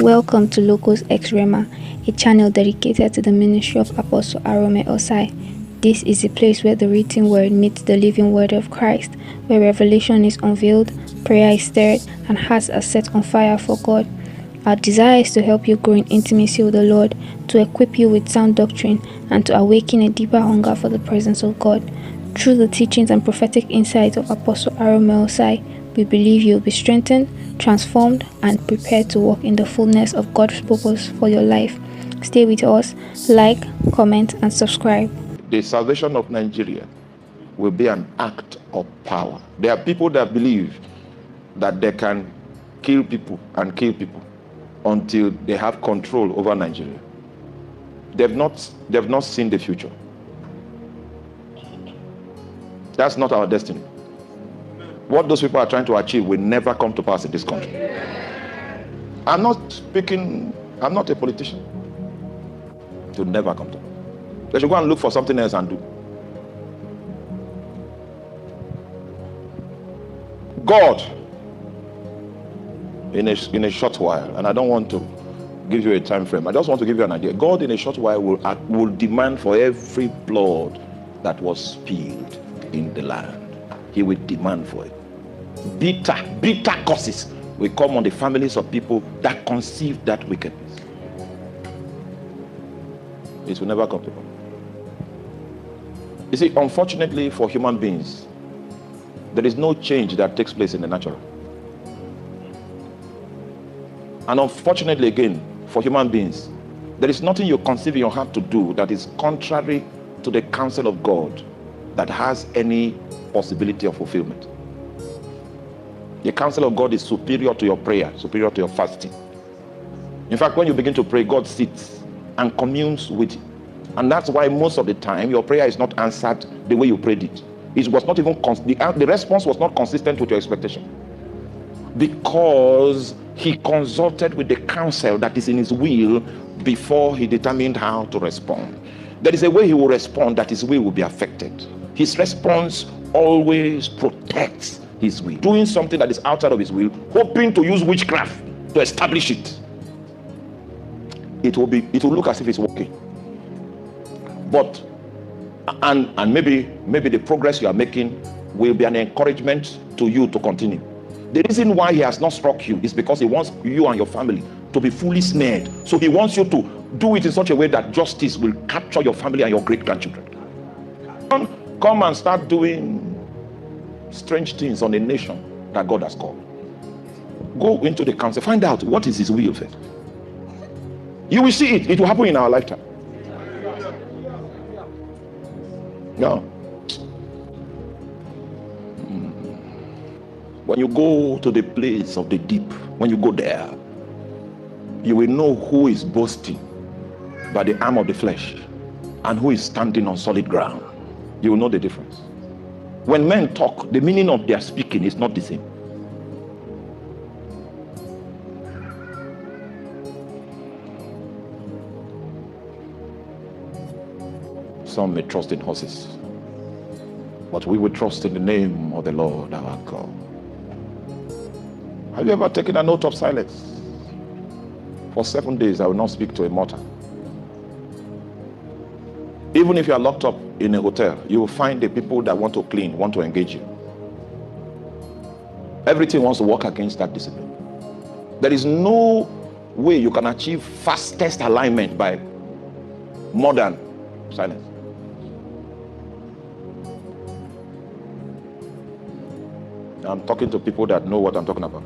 Welcome to LOGOS X RHEMA, a channel dedicated to the ministry of Apostle Arome Osayi. This is a place where the written word meets the living word of Christ, where revelation is unveiled, prayer is stirred, and hearts are set on fire for God. Our desire is to help you grow in intimacy with the Lord, to equip you with sound doctrine, and to awaken a deeper hunger for the presence of God. Through the teachings and prophetic insight of Apostle Arome Osayi, we believe you will be strengthened, transformed, and prepared to walk in the fullness of God's purpose for your life. Stay with us, like, comment, and subscribe. The salvation of Nigeria will be an act of power. There are people that believe that they can kill people and kill people until they have control over Nigeria. They've not seen the future. That's not our destiny. What those people are trying to achieve will never come to pass in this country. I'm not a politician. It will never come to pass. They should go and look for something else and do. God, in a short while, and I don't want to give you a time frame, I just want to give you an idea. God in a short while will demand for every blood that was spilled in the land. He will demand for it. Bitter curses will come on the families of people that conceive that wickedness. It will never come to pass. You see, unfortunately for human beings, there is no change that takes place in the natural. And unfortunately again, for human beings, there is nothing you conceive in your heart to do that is contrary to the counsel of God that has any possibility of fulfillment. The counsel of God is superior to your prayer, superior to your fasting. In fact, when you begin to pray, God sits and communes with you. And that's why most of the time your prayer is not answered the way you prayed it. It was not even the response was not consistent with your expectation, because he consulted with the counsel that is in his will before he determined how to respond. There is a way he will respond that his will be affected. His response always protects his will. Doing something that is outside of his will, hoping to use witchcraft to establish it, it will look as if it's working. But and maybe the progress you are making will be an encouragement to you to continue. The reason why he has not struck you is because he wants you and your family to be fully snared. So he wants you to do it in such a way that justice will capture your family and your great-grandchildren. Come and start doing strange things on a nation that God has called. Go into the council, find out what is his will first. You will see it. It will happen in our lifetime. No. When you go to the place of the deep, when you go there, you will know who is boasting by the arm of the flesh and who is standing on solid ground. You will know the difference. When men talk, the meaning of their speaking is not the same. Some may trust in horses, but we will trust in the name of the Lord our God. Have you ever taken an oath of silence? For 7 days I will not speak to a mortal. Even if you are locked up in a hotel, you will find the people that want to clean, want to engage you. Everything wants to work against that discipline. There is no way you can achieve fastest alignment by more than silence. I'm talking to people that know what I'm talking about.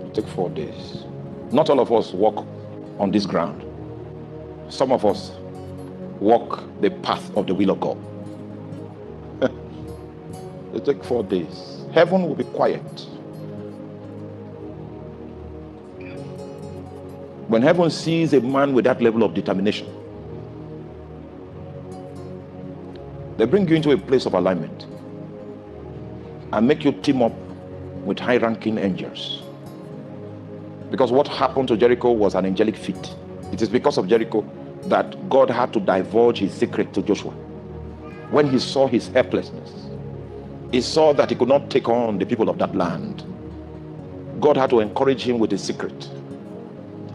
It takes 4 days. Not all of us walk on this ground. Some of us walk the path of the will of God. It takes 4 days. Heaven will be quiet. When heaven sees a man with that level of determination, they bring you into a place of alignment and make you team up with high-ranking angels. Because what happened to Jericho was an angelic feat. It is because of Jericho that God had to divulge his secret to Joshua. When he saw his helplessness, he saw that he could not take on the people of that land. God had to encourage him with a secret.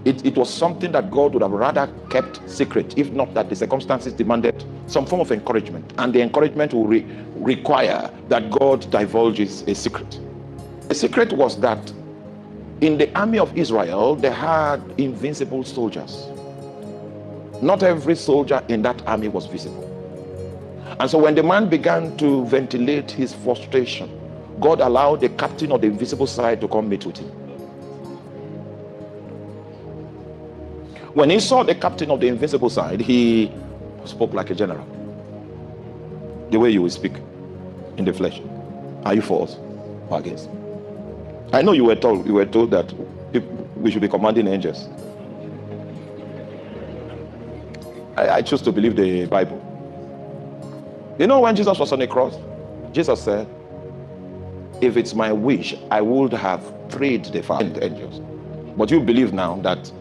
It was something that God would have rather kept secret, if not that the circumstances demanded some form of encouragement, and the encouragement will require that God divulges a secret. The secret was that in the army of Israel, they had invincible soldiers. Not every soldier in that army was visible. And so when the man began to ventilate his frustration, God allowed the captain of the invisible side to come meet with him. When he saw the captain of the invisible side, he spoke like a general. The way you will speak in the flesh. Are you for us or against? I know you were told that we should be commanding angels. I choose to believe the Bible. You know, when Jesus was on the cross, Jesus said, if it's my wish, I would have prayed the Father and the angels. But you believe now that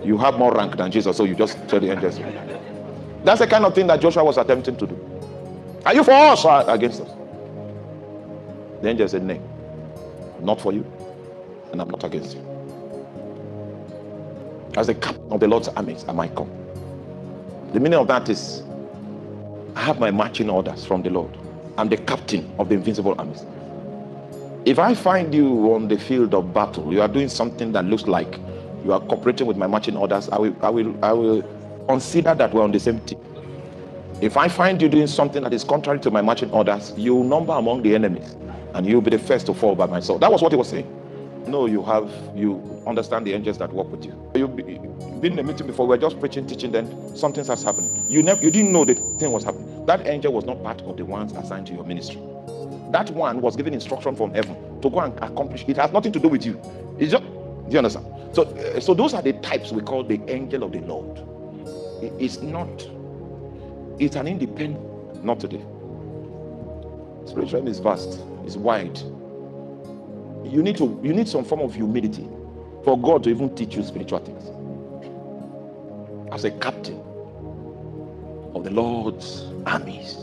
you have more rank than Jesus, so you just tell the angels. That's the kind of thing that Joshua was attempting to do. Are you for us or against us? The angel said, nay, not for you, and I'm not against you. As the captain of the Lord's armies, I might come. The meaning of that is, I have my marching orders from the Lord. I'm the captain of the invincible armies. If I find you on the field of battle, you are doing something that looks like you are cooperating with my marching orders, I will consider that we're on the same team. If I find you doing something that is contrary to my marching orders, you will number among the enemies, and you'll be the first to fall by my sword. That was what he was saying. No, you understand the angels that work with you. You've been in a meeting before, we're just preaching, teaching, then something starts happening. You didn't know the thing was happening. That angel was not part of the ones assigned to your ministry. That one was given instruction from heaven to go and accomplish. It has nothing to do with you. It's just, do you understand? So those are the types we call the angel of the Lord. It's an independent, not today. Spiritual realm is vast, it's wide. You need some form of humility for God to even teach you spiritual things. As a captain of the Lord's armies,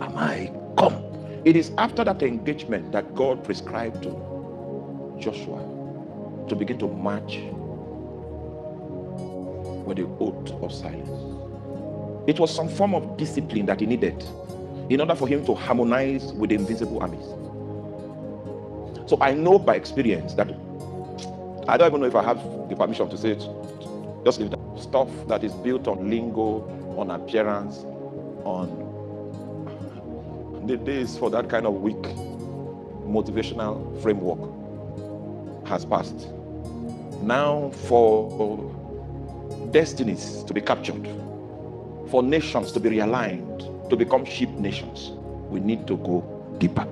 am I come? It is after that engagement that God prescribed to Joshua to begin to march with the oath of silence. It was some form of discipline that he needed in order for him to harmonize with the invisible armies. So I know by experience that, I don't even know if I have the permission to say it, just leave that stuff that is built on lingo, on appearance, on the days for that kind of weak motivational framework has passed. Now for destinies to be captured, for nations to be realigned, to become sheep nations, we need to go deeper.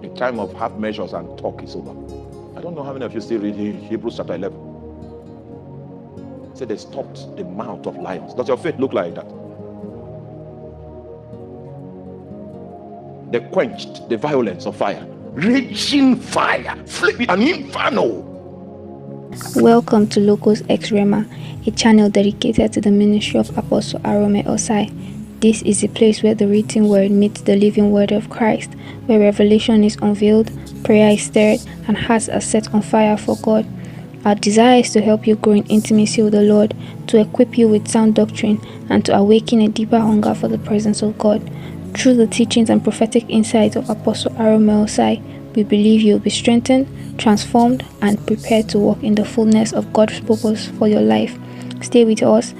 The time of half measures and talk is over. I don't know how many of you still read Hebrews chapter 11. Say they stopped the mouth of lions. Does your faith look like that? They quenched the violence of fire. Raging fire, flipping an inferno. Welcome to LOGOS X RHEMA, a channel dedicated to the ministry of Apostle Arome Osayi. This is a place where the written word meets the living word of Christ, where revelation is unveiled, prayer is stirred, and hearts are set on fire for God. Our desire is to help you grow in intimacy with the Lord, to equip you with sound doctrine, and to awaken a deeper hunger for the presence of God. Through the teachings and prophetic insights of Apostle Arome Osayi, we believe you will be strengthened, transformed, and prepared to walk in the fullness of God's purpose for your life. Stay with us